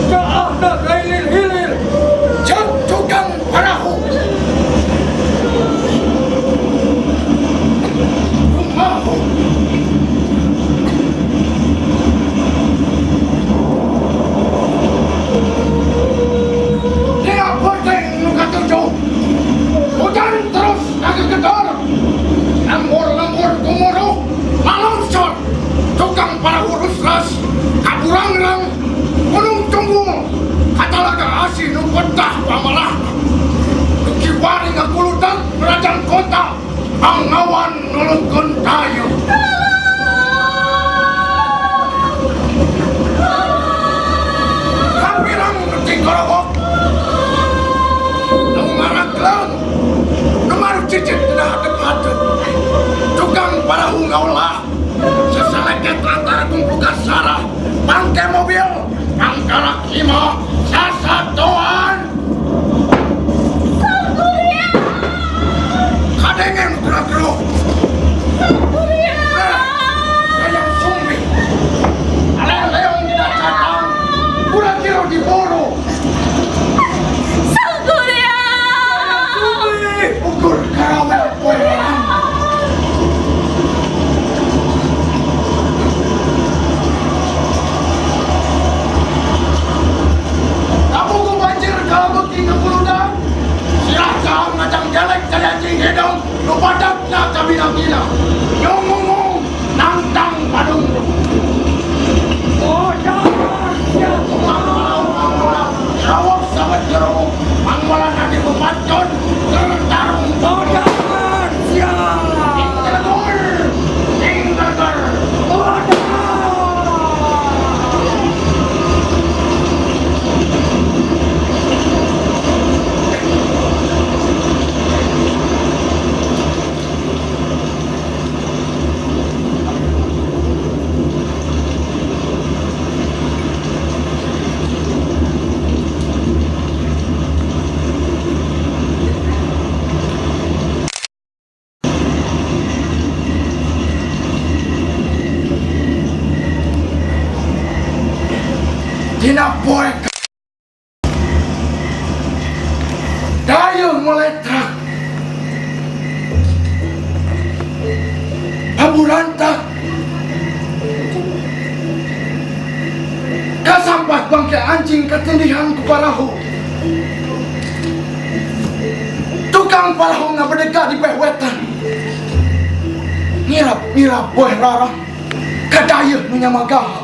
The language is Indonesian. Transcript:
Kaahna kahilir-hilir cek tukang perahu kumaho dia penting nuka tujuh hujan terus nagegedor lembur-lembur kumuruh malungsor tukang perahu rusras kaburangrang gunung tunggu katalaga asih nu betah pamalah kiwari ngakulutan kerajaan kota angawan nulutkeun dayu kapirang keting korobok nu ngaragleung nu maru cicit tina hadeup-hadeup tukang perahu ngaulah seseleket antara tumpukan sarah pangke mobil pangkalak hima sasatoan Sangguria kadengen gerak-geruk Sangguria ayam sumbi aleleong tidak catang kura-kira diburu Sangguria sumbi ukur karamel poelang silahkan ngajang jelek jadi hidung lu padatnya kabila-bila nyungung nantang padung oh jangan siapa mangwala rawak sahabat jeruk mangwala nanti memacun tertarung oh jangan siapa inggar oh Tina poe dayung meletak paburantak kasampat bangke anjing ketindihan ku parahu tukang parahu ngabedega di wetan ngirap-ngirap buah rarang kadayeuh nu nyamagaha